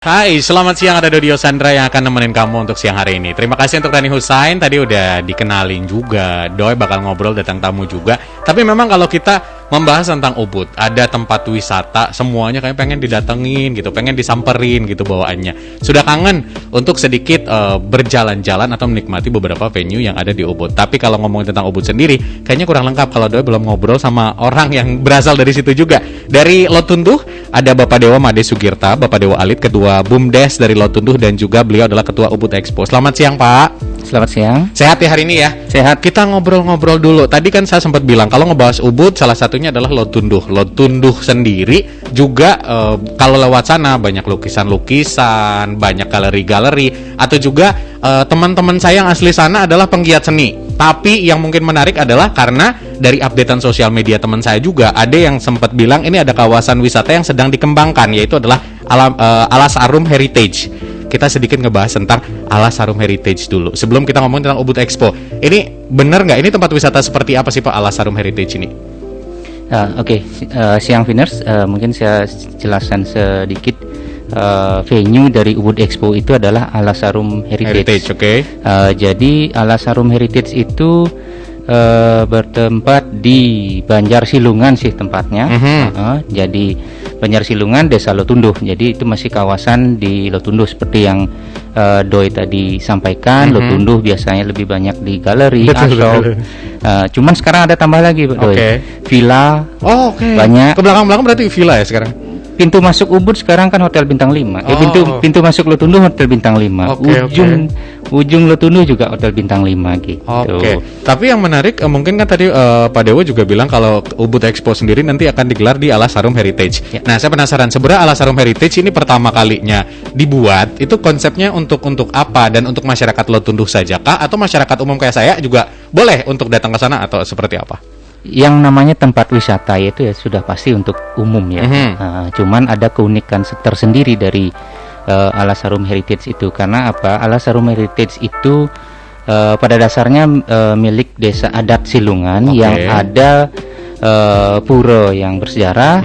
Hai, selamat siang, ada Dodi Sandra yang akan nemenin kamu untuk siang hari ini. Terima kasih untuk Rani Husain, tadi udah dikenalin juga. Doi bakal ngobrol, datang tamu juga. Tapi memang kalau kita membahas tentang Ubud, ada tempat wisata, semuanya kayak pengen didatengin gitu, pengen disamperin gitu bawaannya. Sudah kangen untuk sedikit berjalan-jalan atau menikmati beberapa venue yang ada di Ubud. Tapi kalau ngomongin tentang Ubud sendiri, kayaknya kurang lengkap kalau Doi belum ngobrol sama orang yang berasal dari situ juga. Dari Lotunduh, ada Bapak Dewa Made Sugirta, Bapak Dewa Alit, Ketua BUMDes dari Lotunduh, dan juga beliau adalah Ketua Ubud Expo. Selamat siang, Pak. Selamat siang. Sehat ya hari ini ya? Sehat. Kita ngobrol-ngobrol dulu. Tadi kan saya sempat bilang kalau ngebahas Ubud salah satunya adalah Lotunduh. Lotunduh sendiri juga kalau lewat sana banyak lukisan-lukisan, banyak galeri-galeri, atau juga teman-teman saya yang asli sana adalah penggiat seni. Tapi yang mungkin menarik adalah karena dari updatean sosial media teman saya juga ada yang sempat bilang ini ada kawasan wisata yang sedang dikembangkan, yaitu adalah Alas Arum Heritage. Kita sedikit ngebahas tentang Alas Arum Heritage dulu sebelum kita ngomongin tentang Ubud Expo. Ini bener nggak? Ini tempat wisata seperti apa sih Pak, Alas Arum Heritage ini? Oke. Siang Viners, mungkin saya jelaskan sedikit. Venue dari Ubud Expo itu adalah Alas Arum Heritage. Oke. Jadi Alas Arum Heritage itu bertempat di Banjar Silungan sih tempatnya. Jadi Banjar Silungan, Desa Lotunduh. Jadi itu masih kawasan di Lotunduh seperti yang Doi tadi sampaikan. Lotunduh biasanya lebih banyak di galeri, ashop. Cuman sekarang ada tambah lagi, Doi. Villa. Banyak. Ke belakang-belakang berarti villa ya sekarang? Pintu masuk Ubud sekarang kan Hotel Bintang 5. Pintu masuk Lotunduh Hotel Bintang 5. Ujung Lotunduh juga Hotel Bintang 5 gitu. Tapi yang menarik mungkin kan tadi Pak Dewo juga bilang kalau Ubud Expo sendiri nanti akan digelar di Alas Arum Heritage. Nah, saya penasaran sebenarnya Alas Arum Heritage ini pertama kalinya dibuat itu konsepnya untuk apa, dan untuk masyarakat Lotunduh saja kah atau masyarakat umum kayak saya juga boleh untuk datang ke sana atau seperti apa? Yang namanya tempat wisata itu ya sudah pasti untuk umum ya. Cuman ada keunikan tersendiri dari Alas Arum Heritage itu. Karena apa? Alas Arum Heritage itu pada dasarnya milik desa adat Silungan yang ada pura yang bersejarah,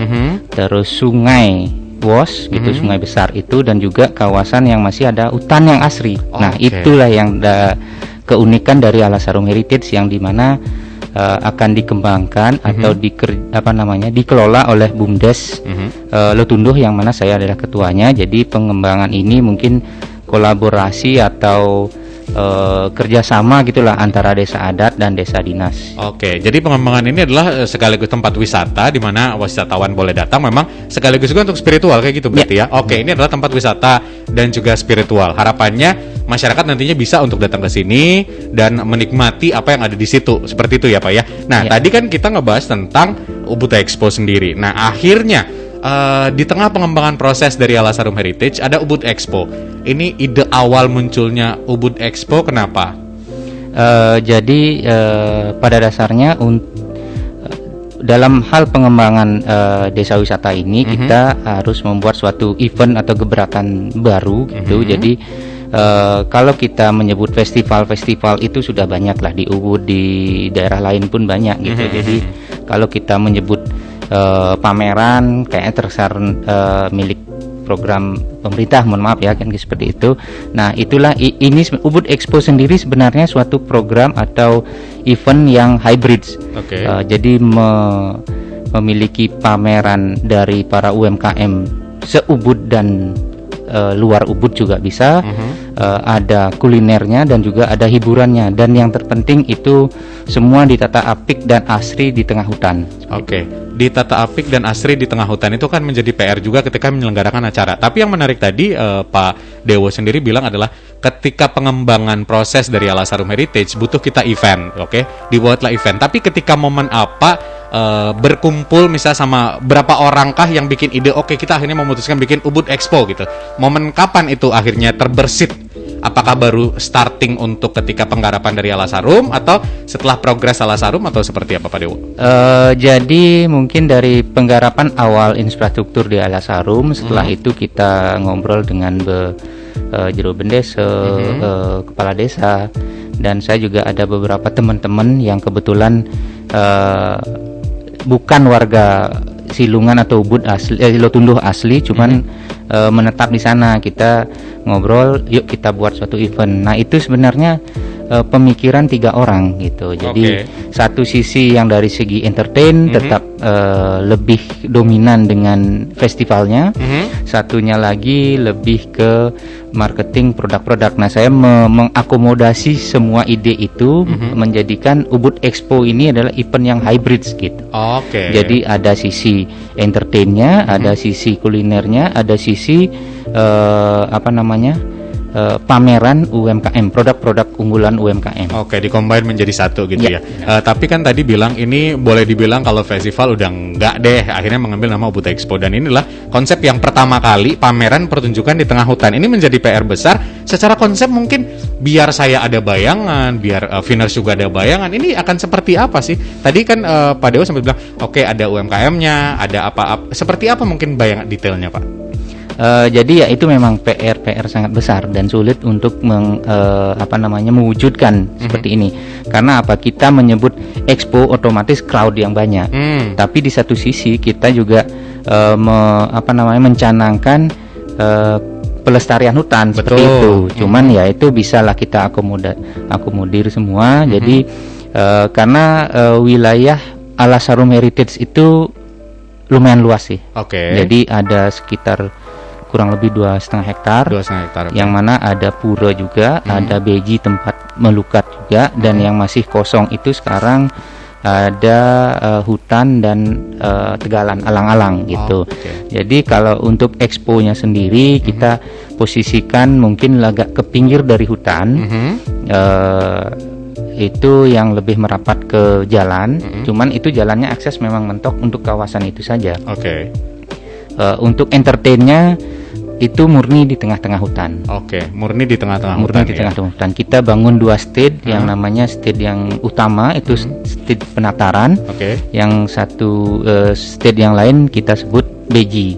terus sungai Wos gitu, sungai besar itu, dan juga kawasan yang masih ada hutan yang asri. Nah, itulah yang keunikan dari Alas Arum Heritage, yang dimana akan dikembangkan atau dikelola oleh BUMDes Lotunduh, yang mana saya adalah ketuanya. Jadi pengembangan ini mungkin kolaborasi atau kerjasama gitulah antara desa adat dan desa dinas. Jadi pengembangan ini adalah sekaligus tempat wisata di mana wisatawan boleh datang, memang sekaligus juga untuk spiritual kayak gitu berarti ya. Ini adalah tempat wisata dan juga spiritual. Harapannya masyarakat nantinya bisa untuk datang ke sini dan menikmati apa yang ada di situ. Seperti itu ya Pak ya. Nah, tadi kan kita ngebahas tentang Ubud Expo sendiri. Nah, akhirnya di tengah pengembangan proses dari Alas Arum Heritage ada Ubud Expo. Ini ide awal munculnya Ubud Expo kenapa? Jadi pada dasarnya dalam hal pengembangan desa wisata ini kita harus membuat suatu event atau gebrakan baru gitu. Jadi kalau kita menyebut festival-festival itu sudah banyak lah di Ubud, di daerah lain pun banyak gitu. Jadi kalau kita menyebut pameran kayaknya terkesan milik program pemerintah, mohon maaf ya, kan seperti itu. Nah, itulah ini Ubud Expo sendiri sebenarnya suatu program atau event yang hybrid. Jadi memiliki pameran dari para UMKM se-Ubud dan luar Ubud juga bisa. Ada kulinernya dan juga ada hiburannya, dan yang terpenting itu semua ditata apik dan asri di tengah hutan. Ditata apik dan asri di tengah hutan itu kan menjadi PR juga ketika menyelenggarakan acara. Tapi yang menarik tadi Pak Dewo sendiri bilang adalah ketika pengembangan proses dari Alas Arum Heritage butuh kita event, dibuatlah event. Tapi ketika momen apa berkumpul misalnya sama berapa orangkah yang bikin ide, kita akhirnya memutuskan bikin Ubud Expo gitu. Momen kapan itu akhirnya terbersit? Apakah baru starting untuk ketika penggarapan dari Alas Arum atau setelah progres Alas Arum atau seperti apa Pak Dewo? Jadi mungkin dari penggarapan awal infrastruktur di Alas Arum, setelah itu kita ngobrol dengan Jero Bendes, kepala desa, dan saya juga ada beberapa teman-teman yang kebetulan bukan warga Silungan atau Ubud asli, Lotunduh asli, cuman menetap di sana. Kita ngobrol, yuk kita buat suatu event. Nah itu sebenarnya pemikiran 3 orang gitu. Jadi satu sisi yang dari segi entertain tetap lebih dominan dengan festivalnya. Satunya lagi lebih ke marketing produk-produk. Nah saya mengakomodasi semua ide itu menjadikan Ubud Expo ini adalah event yang hybrid gitu. Jadi ada sisi entertainnya, ada sisi kulinernya, ada sisi pameran UMKM, produk-produk unggulan UMKM. Dikombin menjadi satu gitu ya. Tapi kan tadi bilang ini boleh dibilang kalau festival udah enggak deh, akhirnya mengambil nama Ubud Expo, dan inilah konsep yang pertama kali pameran pertunjukan di tengah hutan. Ini menjadi PR besar. Secara konsep mungkin biar saya ada bayangan, biar Viners juga ada bayangan. Ini akan seperti apa sih? Tadi kan Pak Dewo sempat bilang, ada UMKM-nya, ada apa-apa. Seperti apa mungkin bayangan detailnya, Pak? Jadi ya itu memang PR sangat besar dan sulit untuk mewujudkan seperti ini. Karena kita menyebut expo otomatis crowd yang banyak. Tapi di satu sisi kita juga mencanangkan pelestarian hutan. Seperti itu. Cuman ya itu bisalah kita akomodir semua. Jadi karena wilayah Alasarum Heritage itu lumayan luas sih. Jadi ada sekitar kurang lebih 2,5 hektar. Yang mana ada pura juga, ada beji tempat melukat juga, dan yang masih kosong itu sekarang ada hutan dan tegalan alang-alang gitu. Jadi kalau untuk expo-nya sendiri kita posisikan mungkin agak ke pinggir dari hutan. Itu yang lebih merapat ke jalan. Cuman itu jalannya akses memang mentok untuk kawasan itu saja. Untuk entertainnya itu murni di tengah-tengah hutan. Murni di tengah-tengah hutan. Kita bangun 2 stage, yang namanya stage yang utama itu stage penataran. Yang satu stage yang lain kita sebut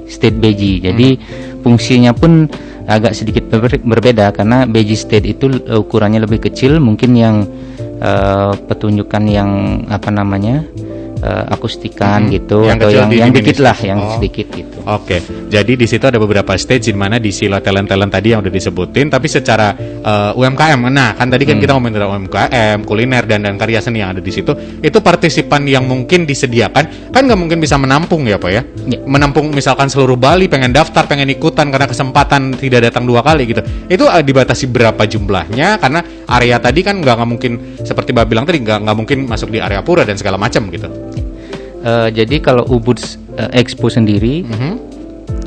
stage beji. Jadi fungsinya pun agak sedikit berbeda karena beji stage itu ukurannya lebih kecil, mungkin yang petunjukan yang akustikan gitu, atau yang dikit lah, yang sedikit gitu. Jadi di situ ada beberapa stage di mana diisi talent-talent tadi yang udah disebutin, tapi secara UMKM. Nah, kan tadi kan kita ngomongin tentang UMKM, kuliner dan karya seni yang ada di situ. Itu partisipan yang mungkin disediakan kan nggak mungkin bisa menampung ya, Pak ya? Menampung misalkan seluruh Bali pengen daftar, pengen ikutan karena kesempatan tidak datang 2 kali gitu. Itu dibatasi berapa jumlahnya? Karena area tadi kan nggak mungkin seperti Mbak bilang tadi nggak mungkin masuk di area pura dan segala macam gitu. Jadi kalau Ubud Expo sendiri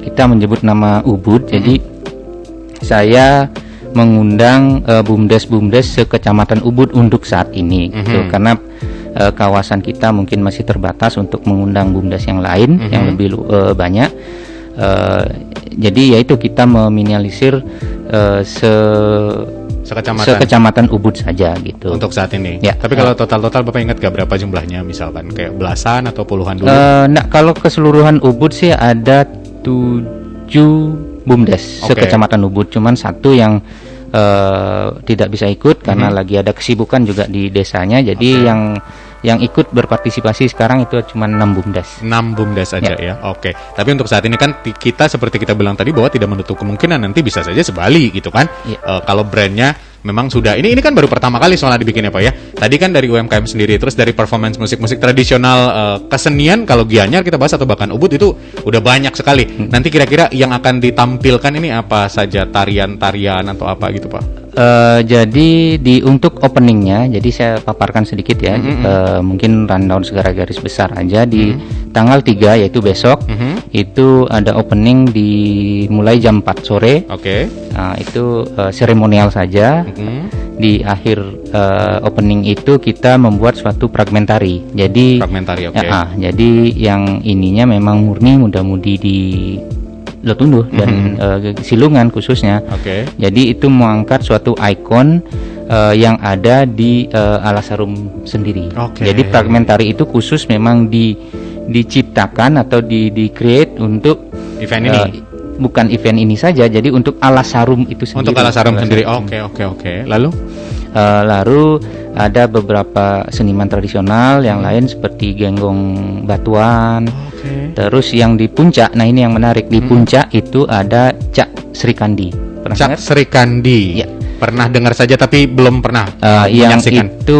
kita menyebut nama Ubud. Jadi saya mengundang BUMDes sekecamatan Ubud untuk saat ini gitu. Karena kawasan kita mungkin masih terbatas untuk mengundang BUMDes yang lain yang lebih banyak. Jadi yaitu kita meminimalisir sekecamatan Ubud saja gitu untuk saat ini. Tapi kalau total Bapak ingat gak berapa jumlahnya, misalkan kayak belasan atau puluhan dulu? Kalau keseluruhan Ubud sih ada 7 BUMDes sekecamatan Ubud, cuman satu yang tidak bisa ikut karena lagi ada kesibukan juga di desanya. Jadi yang ikut berpartisipasi sekarang itu cuma 6 BUMDes. 6 BUMDes aja ya. Tapi untuk saat ini kan kita seperti kita bilang tadi bahwa tidak menutup kemungkinan nanti bisa saja sebali gitu kan. Kalau brandnya memang sudah ini kan baru pertama kali soalnya dibikin ya Pak ya. Tadi kan dari UMKM sendiri, terus dari performance musik tradisional, kesenian kalau Gianyar kita bahas atau bahkan Ubud itu udah banyak sekali. Nanti kira-kira yang akan ditampilkan ini apa saja, tarian-tarian atau apa gitu Pak? Jadi untuk openingnya, jadi saya paparkan sedikit ya. Mungkin rundown segala garis besar aja. Di tanggal 3 yaitu besok, itu ada opening mulai jam 4 sore. Nah, itu seremonial saja. Di akhir opening itu kita membuat suatu fragmentari. Jadi jadi yang ininya memang murni muda-mudi di Lotunduh dan Silungan khususnya. Jadi itu mengangkat suatu ikon yang ada di Alasarum sendiri. Jadi fragmentari itu khusus memang diciptakan atau di-create untuk event ini. Bukan event ini saja, jadi untuk Alasarum itu sendiri. Untuk Alasarum sendiri. Oke. Lalu ada beberapa seniman tradisional yang lain seperti Genggong Batuan, Oke. Terus yang di puncak, nah ini yang menarik, di puncak itu ada Cak Sri Kandi. Pernah Cak dengar? Sri Kandi. Ya. Pernah dengar saja tapi belum pernah Yang menyaksikan. itu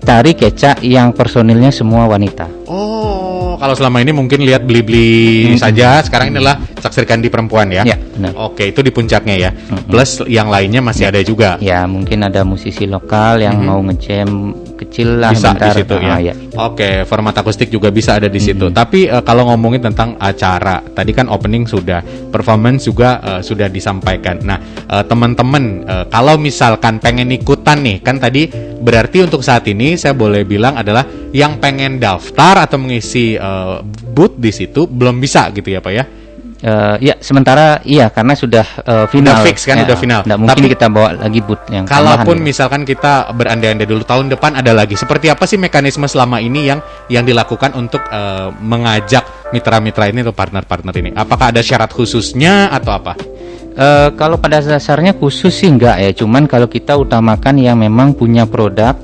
tari kecak yang personilnya semua wanita. Oh, kalau selama ini mungkin lihat beli-beli saja, sekarang inilah Cak Sri Kandi perempuan ya. Ya, benar. Oke, itu di puncaknya ya. Plus yang lainnya masih ada juga. Ya, mungkin ada musisi lokal yang mau ngejam kecil lah Bisa bentar. di situ ya. Ya. Oke, format akustik juga bisa ada di situ. Tapi kalau ngomongin tentang acara, tadi kan opening sudah, performance juga sudah disampaikan. Nah, teman-teman, kalau misalkan pengen ikutan nih, kan tadi berarti untuk saat ini saya boleh bilang adalah yang pengen daftar atau mengisi booth di situ belum bisa gitu ya Pak ya? Ya, sementara iya karena sudah final. Udah fix kan, Ya, udah final. nggak mungkin Tapi kita bawa lagi boot yang kalaupun tambahan. misalkan kita berandai-andai dulu tahun depan ada lagi, seperti apa sih mekanisme selama ini yang dilakukan untuk mengajak mitra-mitra ini atau partner-partner ini? Apakah ada syarat khususnya atau apa? Kalau pada dasarnya khusus sih enggak ya, cuman kalau kita utamakan yang memang punya produk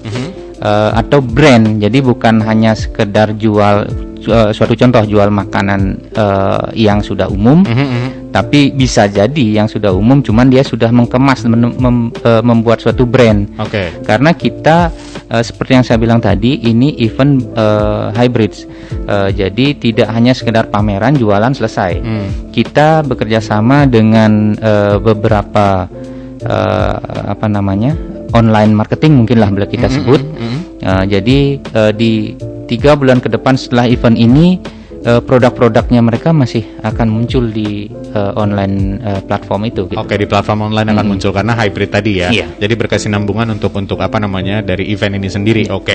atau brand, jadi bukan hanya sekedar jual suatu contoh jual makanan yang sudah umum, tapi bisa jadi yang sudah umum cuman dia sudah mengemas membuat suatu brand. Oke. Karena kita seperti yang saya bilang tadi, ini event hybrid, jadi tidak hanya sekedar pameran jualan selesai. Kita bekerja sama dengan beberapa online marketing mungkinlah bila kita sebut. Jadi di 3 bulan ke depan setelah event ini, produk-produknya mereka masih akan muncul di online platform itu. Gitu. Oke, di platform online akan muncul karena hybrid tadi ya. Iya. Jadi berkesinambungan untuk dari event ini sendiri. Oke.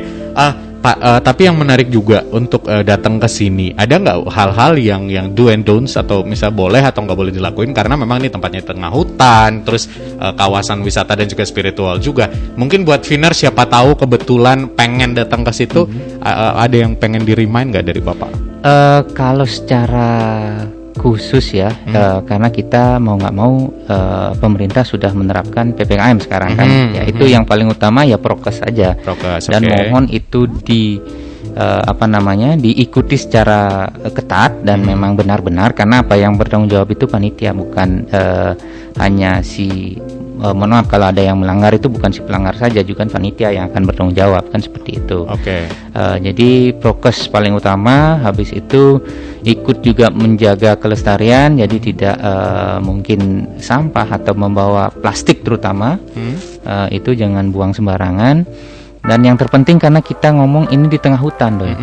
Pak, tapi yang menarik juga untuk datang ke sini, ada nggak hal-hal yang do and don'ts atau misal boleh atau nggak boleh dilakuin karena memang ini tempatnya tengah hutan, terus kawasan wisata dan juga spiritual juga. Mungkin buat Viner siapa tahu kebetulan pengen datang ke situ, ada yang pengen di-remind nggak dari Bapak? Kalau secara khusus ya, karena kita mau nggak mau pemerintah sudah menerapkan PPKM sekarang kan, ya itu yang paling utama ya prokes aja. Prokes, dan oke. mohon itu diikuti secara ketat dan memang benar-benar, karena apa yang bertanggung jawab itu panitia, bukan hanya si mohon maaf kalau ada yang melanggar, itu bukan si pelanggar saja, juga panitia yang akan bertanggung jawab kan, seperti itu. Oke. Jadi prokes paling utama, habis itu ikut juga menjaga kelestarian, jadi tidak mungkin sampah atau membawa plastik terutama, itu jangan buang sembarangan. Dan yang terpenting karena kita ngomong ini di tengah hutan, Doy.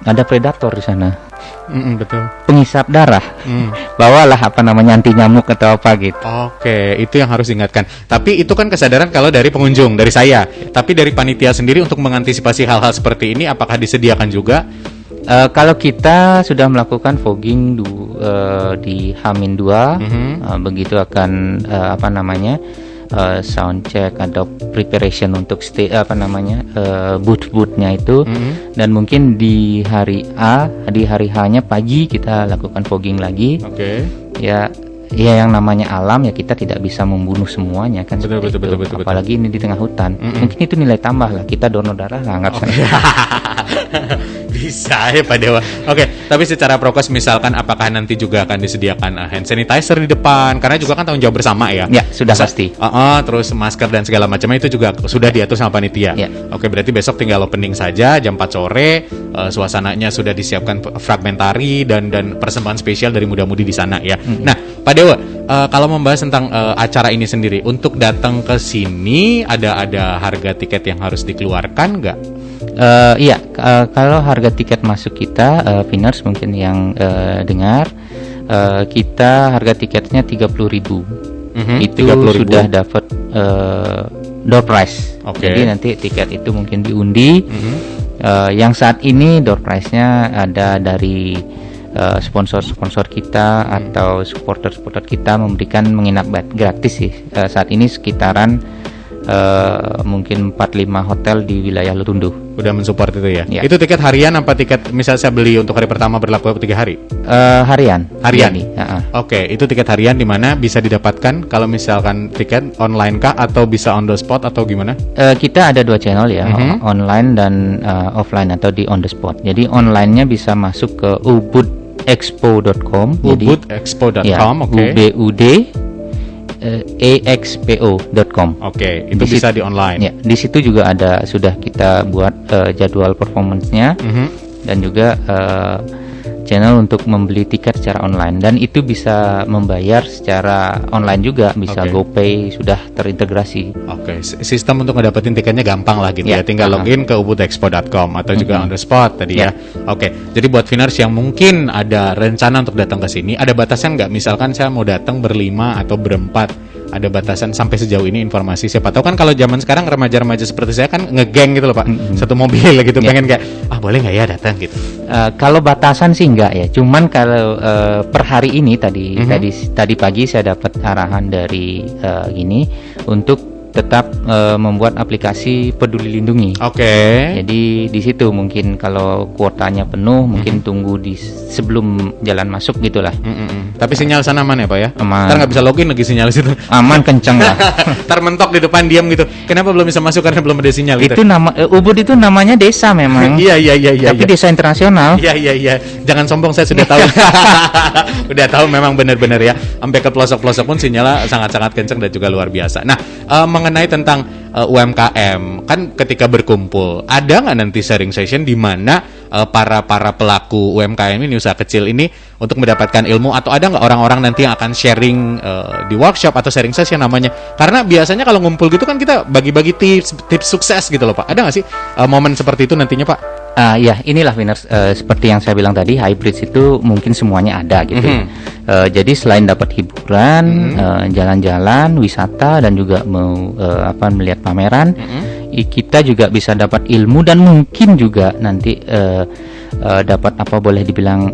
Ada predator di sana. Betul. Pengisap darah. Bawalah anti nyamuk atau apa gitu. Oke, itu yang harus diingatkan. Tapi itu kan kesadaran kalau dari pengunjung, dari saya. Tapi dari panitia sendiri untuk mengantisipasi hal-hal seperti ini, apakah disediakan juga? Kalau kita sudah melakukan fogging di H-2, begitu akan sound check atau preparation untuk booth-boothnya itu, dan mungkin di hari A, di hari H-nya pagi kita lakukan fogging lagi. Oke. Ya yang namanya alam ya, kita tidak bisa membunuh semuanya kan. Betul. Apalagi ini di tengah hutan. Mungkin itu nilai tambah lah, kita donor darah lah, anggap saja. Bisa ya Pak Dewa. Oke, tapi secara prokes misalkan apakah nanti juga akan disediakan hand sanitizer di depan? Karena juga kan tanggung jawab bersama ya. Ya, sudah pasti. Terus masker dan segala macamnya itu juga sudah diatur sama panitia. Ya. Oke, berarti besok tinggal opening saja jam 4 sore. Suasananya sudah disiapkan fragmentari dan persembahan spesial dari muda-mudi di sana ya. Nah, Pak Dewa, kalau membahas tentang acara ini sendiri, untuk datang ke sini ada harga tiket yang harus dikeluarkan nggak? Iya, kalau harga tiket masuk kita, Viners mungkin yang dengar, kita harga tiketnya 30.000. Itu 30.000. sudah dapat door prize. Oke. Jadi nanti tiket itu mungkin diundi. Yang saat ini door prize-nya ada dari sponsor-sponsor kita atau supporter-supporter kita memberikan menginap gratis sih. Saat ini sekitaran mungkin 4-5 hotel di wilayah Lutunduh. Udah mensupport itu ya. Ya. Itu tiket harian apa tiket misalnya saya beli untuk hari pertama berlaku 3 hari? Harian. Harian. Jadi, Oke, itu tiket harian di mana bisa didapatkan kalau misalkan tiket online kah atau bisa on the spot atau gimana? Kita ada 2 channel ya, online dan offline atau di on the spot. Jadi online-nya bisa masuk ke ubudexpo.com. ubudexpo.com, Ya, oke. expo.com. Oke, itu bisa di online. Ya, di situ juga sudah kita buat jadwal performance-nya dan juga channel untuk membeli tiket secara online, dan itu bisa membayar secara online juga, bisa GoPay, sudah terintegrasi. Oke, sistem untuk ngedapetin tiketnya gampang lah gitu ya. Tinggal login ke ubudexpo.com atau juga on the spot tadi ya. Oke, jadi buat Viners yang mungkin ada rencana untuk datang ke sini, ada batasan nggak? Misalkan saya mau datang berlima atau berempat, ada batasan sampai sejauh ini informasi? Siapa tahu kan kalau zaman sekarang remaja-remaja seperti saya kan ngegeng gitu loh Pak, satu mobil gitu, pengen kayak boleh nggak ya datang gitu. Kalau batasan sih enggak ya, cuman kalau per hari ini tadi pagi saya dapat arahan dari gini untuk tetap membuat aplikasi Peduli Lindungi. Oke. Jadi di situ mungkin kalau kuotanya penuh mungkin tunggu di sebelum jalan masuk gitulah. Tapi sinyal sana aman ya Pak ya? Aman. Ntar nggak bisa login lagi sinyal situ. Aman, kenceng lah. Ntar mentok di depan diam gitu. Kenapa belum bisa masuk? Karena belum ada sinyal gitu. Itu Ubud itu namanya desa memang. Iya. Tapi desa internasional. Iya. Jangan sombong, saya sudah tahu. Udah tahu memang benar-benar ya. Sampai ke pelosok-pelosok pun sinyalnya sangat-sangat kencang dan juga luar biasa. Nah, mengenai tentang UMKM, kan ketika berkumpul, ada nggak nanti sharing session di mana para pelaku UMKM ini, usaha kecil ini, untuk mendapatkan ilmu, atau ada nggak orang-orang nanti yang akan sharing di workshop atau sharing session namanya? Karena biasanya kalau ngumpul gitu kan kita bagi-bagi tips sukses gitu loh Pak. Ada nggak sih momen seperti itu nantinya Pak? Ya, inilah Winners, seperti yang saya bilang tadi, hybrid itu mungkin semuanya ada gitu. Jadi selain dapat hiburan, jalan-jalan, wisata, dan juga melihat pameran, kita juga bisa dapat ilmu, dan mungkin juga nanti dapat boleh dibilang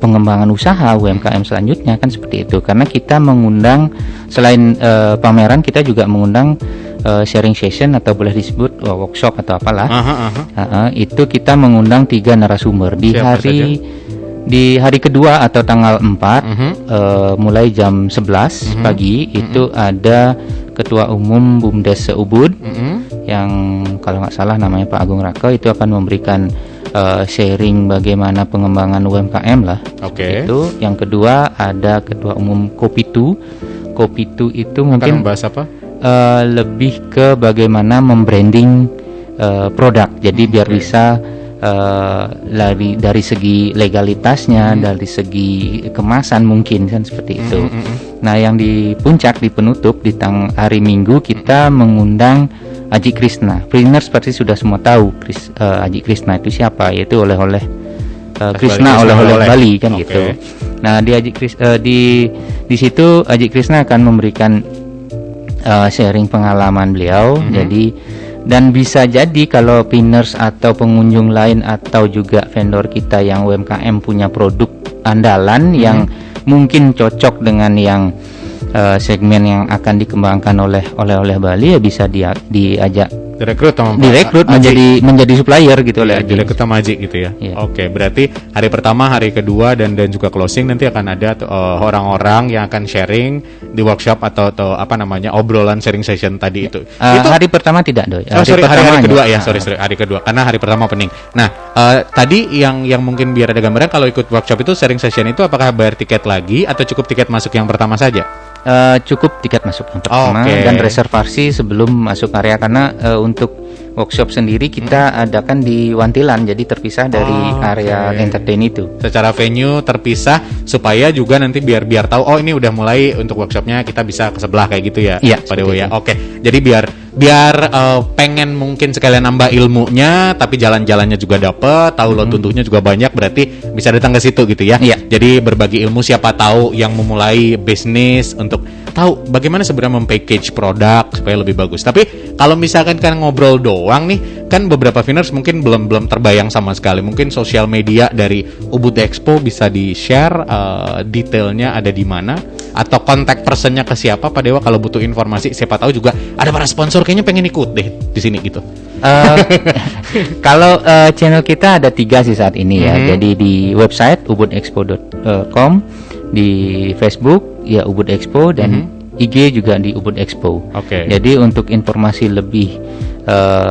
pengembangan usaha UMKM selanjutnya, kan seperti itu. Karena kita mengundang selain pameran, kita juga mengundang sharing session atau boleh disebut workshop atau apalah. Itu kita mengundang 3 narasumber di hari kedua atau tanggal 4 mulai jam 11 pagi. Itu ada Ketua Umum BUMDes Ubud yang kalau nggak salah namanya Pak Agung Raka, itu akan memberikan sharing bagaimana pengembangan UMKM lah. Itu yang kedua ada Ketua Umum Kopitu itu mungkin membahas apa? Lebih ke bagaimana membranding produk. Jadi biar bisa dari segi legalitasnya, dari segi kemasan mungkin kan seperti itu. Nah, yang di puncak, di penutup di hari Minggu, kita mengundang Aji Krishna. Winners pasti sudah semua tahu Aji Krishna itu siapa, yaitu oleh-oleh Krishna, oleh-oleh Bali kan gitu. Nah, di situ Aji Krishna akan memberikan sharing pengalaman beliau. Jadi, dan bisa jadi kalau pinners atau pengunjung lain atau juga vendor kita yang UMKM punya produk andalan yang mungkin cocok dengan yang segmen yang akan dikembangkan oleh Bali, ya bisa diajak direkrut menjadi supplier gitu oleh direkrut sama Aji gitu ya. Oke, berarti hari pertama, hari kedua dan juga closing nanti akan ada orang-orang yang akan sharing di workshop atau obrolan sharing session tadi itu. Hari pertama tidak Doi. Hari kedua ya. Hari kedua karena hari pertama opening. Nah, tadi yang mungkin biar ada gambaran, kalau ikut workshop itu sharing session itu apakah bayar tiket lagi atau cukup tiket masuk yang pertama saja? Cukup tiket masuk yang pertama dan reservasi sebelum masuk area, karena untuk workshop sendiri kita adakan di Wantilan, jadi terpisah dari area entertain itu. Secara venue terpisah supaya juga nanti biar tahu ini udah mulai untuk workshopnya, kita bisa ke sebelah kayak gitu ya. Iya, Pak Dewo ya. Oke. Jadi biar pengen mungkin sekalian nambah ilmunya, tapi jalan-jalannya juga dapet, tahu lo tuntuhnya juga banyak, berarti bisa datang ke situ gitu ya. Iya. Jadi berbagi ilmu, siapa tahu yang memulai bisnis untuk tahu bagaimana sebenarnya mempackage produk supaya lebih bagus. Tapi kalau misalkan kan ngobrol doang nih, kan beberapa Winners mungkin belum terbayang sama sekali. Mungkin sosial media dari Ubud Expo bisa di-share detailnya ada di mana, atau kontak personnya ke siapa Pak Dewa kalau butuh informasi? Siapa tahu juga ada para sponsor kayaknya pengen ikut deh di sini gitu. Kalau channel kita ada 3 sih saat ini ya. Jadi di website ubudexpo.com, di Facebook ya Ubud Expo, dan IG juga di Ubud Expo. Oke. Jadi untuk informasi lebih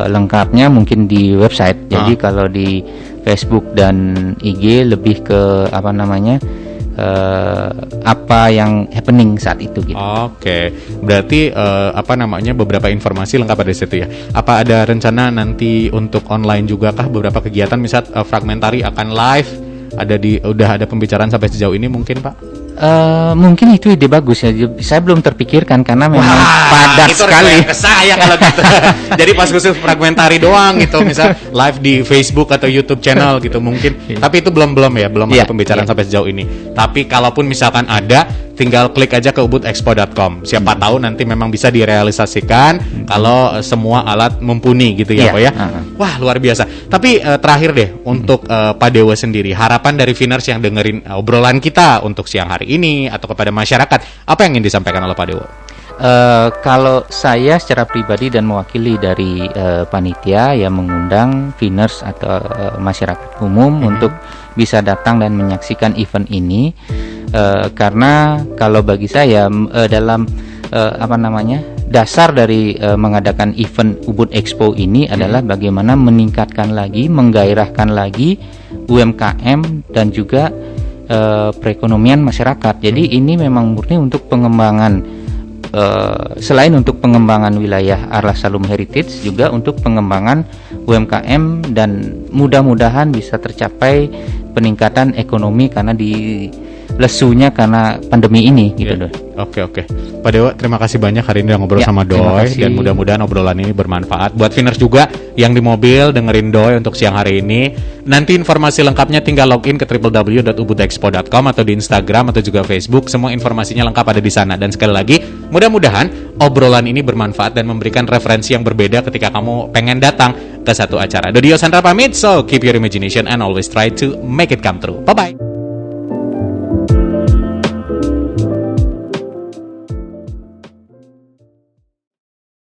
lengkapnya mungkin di website. Jadi kalau di Facebook dan IG lebih ke apa namanya, apa yang happening saat itu gitu. Oke, berarti apa namanya, beberapa informasi lengkap ada di situ ya. Apa ada rencana nanti untuk online juga kah beberapa kegiatan, misal fragmentari akan live? Udah ada pembicaraan sampai sejauh ini mungkin Pak? Mungkin itu ide bagus ya. Saya belum terpikirkan karena memang padat itu sekali. Ke saya kalau gitu. Jadi pas khusus fragmentari doang gitu, misal live di Facebook atau YouTube channel gitu mungkin. Tapi itu belum ada pembicaraan sampai sejauh ini. Tapi kalaupun misalkan ada, tinggal klik aja ke ubudexpo.com. Siapa tahu nanti memang bisa direalisasikan kalau semua alat mumpuni gitu ya Pak ya. Wah, luar biasa. Tapi terakhir deh untuk Pak Dewa sendiri, harapan dari Viners yang dengerin obrolan kita untuk siang hari ini atau kepada masyarakat, apa yang ingin disampaikan oleh Pak Dewa? Kalau saya secara pribadi dan mewakili dari panitia yang mengundang Viners atau masyarakat umum untuk bisa datang dan menyaksikan event ini, karena kalau bagi saya dalam apa namanya, dasar dari mengadakan event Ubud Expo ini adalah bagaimana meningkatkan lagi, menggairahkan lagi UMKM dan juga perekonomian masyarakat. Jadi ini memang murni untuk pengembangan, selain untuk pengembangan wilayah Arlasalum Heritage, juga untuk pengembangan UMKM, dan mudah-mudahan bisa tercapai peningkatan ekonomi karena di lesunya karena pandemi ini gitu Doi. Oke. Pak Dewa, terima kasih banyak hari ini udah ngobrol sama Doi, dan mudah-mudahan obrolan ini bermanfaat buat Viners juga yang di mobil dengerin Doi untuk siang hari ini. Nanti informasi lengkapnya tinggal login ke www.ubudexpo.com atau di Instagram atau juga Facebook. Semua informasinya lengkap ada di sana. Dan sekali lagi, mudah-mudahan obrolan ini bermanfaat dan memberikan referensi yang berbeda ketika kamu pengen datang ke satu acara. Dodio Sandra pamit, so keep your imagination and always try to make it come true. Bye-bye.